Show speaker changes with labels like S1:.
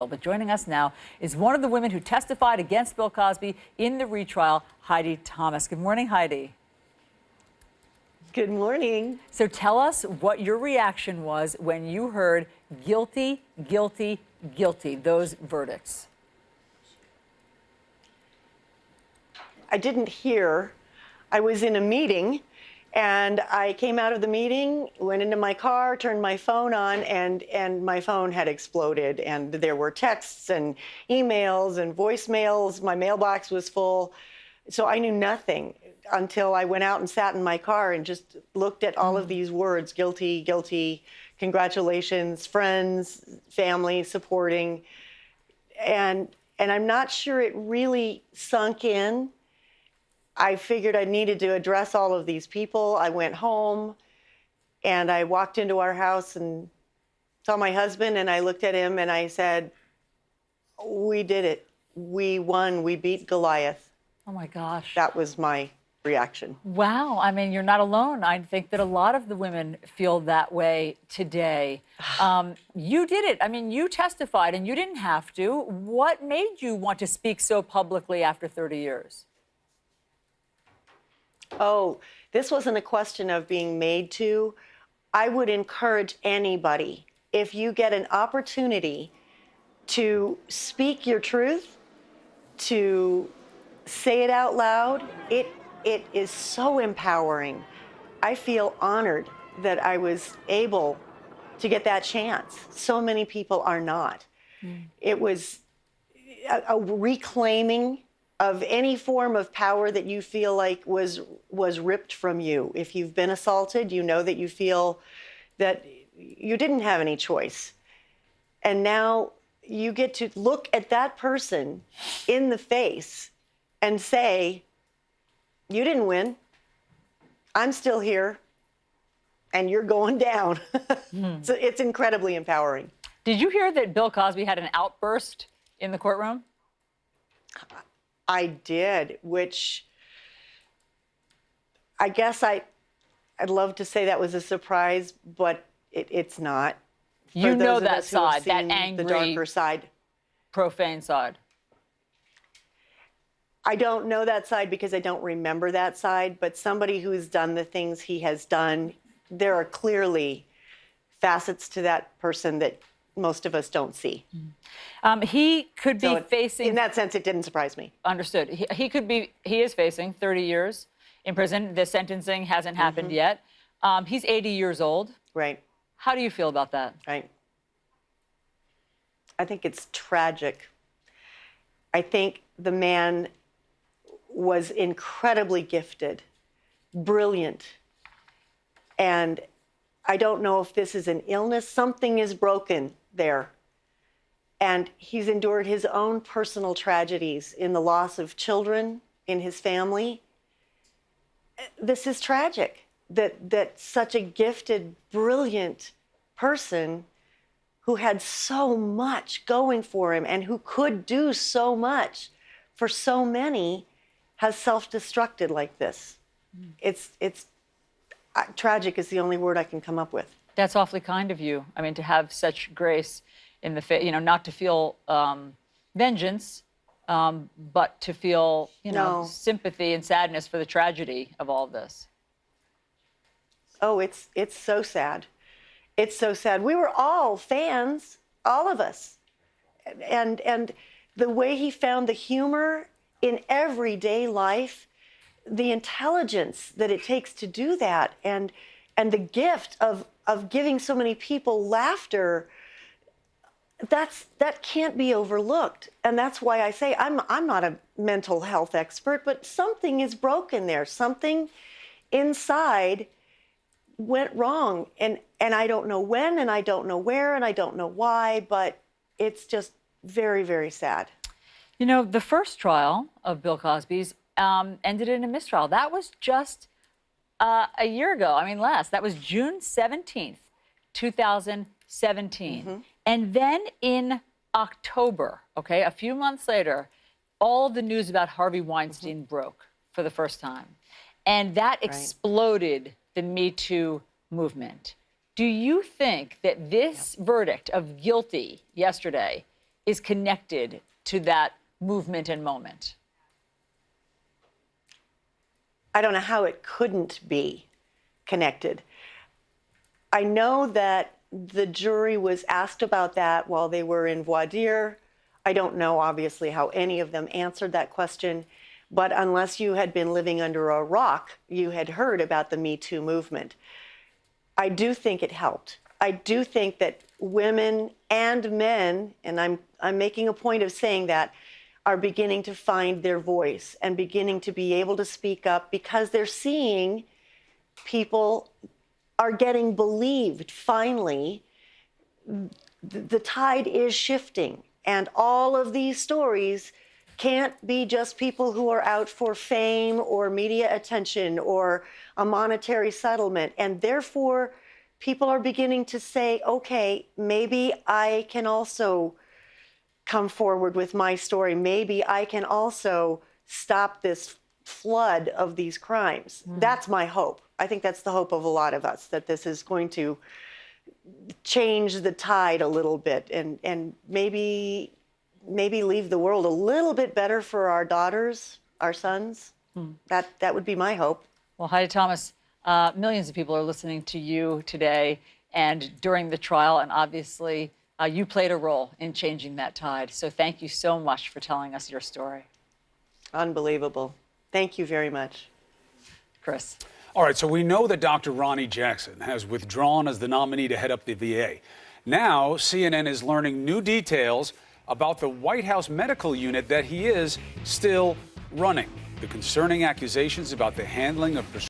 S1: But joining us now is one of the women who testified against Bill Cosby in the retrial, Heidi Thomas. Good morning, Heidi.
S2: Good morning.
S1: So tell us what your reaction was when you heard guilty, guilty, guilty, those verdicts.
S2: I didn't hear. I was in a meeting, and I came out of the meeting, went into my car, turned my phone on, and my phone had exploded. And there were texts and emails and voicemails. My mailbox was full. So I knew nothing until I went out and sat in my car and just looked at all of these words: guilty, guilty, congratulations, friends, family, supporting. And I'm not sure it really sunk in. I figured I needed to address all of these people. I went home and I walked into our house and saw my husband, and I looked at him and I said, "We did it. We won. We beat Goliath."
S1: Oh my gosh.
S2: That was my reaction.
S1: Wow. I mean, you're not alone. I think that a lot of the women feel that way today. You did it. I mean, you testified and you didn't have to. What made you want to speak so publicly after 30 years?
S2: Oh, this wasn't a question of being made to. I would encourage anybody, if you get an opportunity to speak your truth, to say it out loud, it is so empowering. I feel honored that I was able to get that chance. So many people are not. It was a reclaiming of any form of power that you feel like was ripped from you. If you've been assaulted, you know that you feel that you didn't have any choice. And now you get to look at that person in the face and say, "You didn't win. I'm still here, and you're going down." So it's incredibly empowering.
S1: Did you hear that Bill Cosby had an outburst in the courtroom?
S2: I did, which I guess I'd love to say that was a surprise, but it's not.
S1: You know that side, that angry,
S2: the darker side,
S1: profane side.
S2: I don't know that side because I don't remember that side, but somebody who's done the things he has done, there are clearly facets to that person that most of us don't see.
S1: He could be facing...
S2: In that sense, it didn't surprise me.
S1: Understood. He is facing 30 years in prison. The sentencing hasn't happened yet. He's 80 years old.
S2: Right.
S1: How do you feel about that?
S2: Right. I think it's tragic. I think the man was incredibly gifted, brilliant, and I don't know if this is an illness. Something is broken there. And he's endured his own personal tragedies in the loss of children in his family. This is tragic that such a gifted, brilliant person who had so much going for him and who could do so much for so many has self-destructed like this. It's tragic is the only word I can come up with.
S1: That's awfully kind of you. I mean, to have such grace in the face, not to feel vengeance, but to feel, sympathy and sadness for the tragedy of all of this.
S2: Oh, it's so sad. It's so sad. We were all fans, all of us. And the way he found the humor in everyday life, the intelligence that it takes to do that, and the gift of giving so many people laughter, that can't be overlooked. And that's why I say I'm not a mental health expert, but something is broken there. Something inside went wrong, and I don't know when, and I don't know where, and I don't know why, but it's just very, very sad.
S1: The first trial of Bill Cosby's ended in a mistrial. That was just a year ago. I mean, less. That was June 17th, 2017. And then in October, a few months later, all the news about Harvey Weinstein broke for the first time. And that exploded the Me Too movement. Do you think that this verdict of guilty yesterday is connected to that movement and moment?
S2: I don't know how it couldn't be connected. I know that the jury was asked about that while they were in voir dire. I don't know, obviously, how any of them answered that question. But unless you had been living under a rock, you had heard about the Me Too movement. I do think it helped. I do think that women and men, and I'm making a point of saying that, are beginning to find their voice and beginning to be able to speak up because they're seeing people are getting believed. Finally, the tide is shifting, and all of these stories can't be just people who are out for fame or media attention or a monetary settlement. And therefore, people are beginning to say, okay, maybe I can also come forward with my story. Maybe I can also stop this flood of these crimes. That's my hope. I think that's the hope of a lot of us, that this is going to change the tide a little bit and maybe leave the world a little bit better for our daughters, our sons. That would be my hope.
S1: Well, Heidi Thomas, millions of people are listening to you today and during the trial, and obviously you played a role in changing that tide. So thank you so much for telling us your story.
S2: Unbelievable. Thank you very much.
S1: Chris.
S3: All right, so we know that Dr. Ronnie Jackson has withdrawn as the nominee to head up the VA. Now, CNN is learning new details about the White House medical unit that he is still running. The concerning accusations about the handling of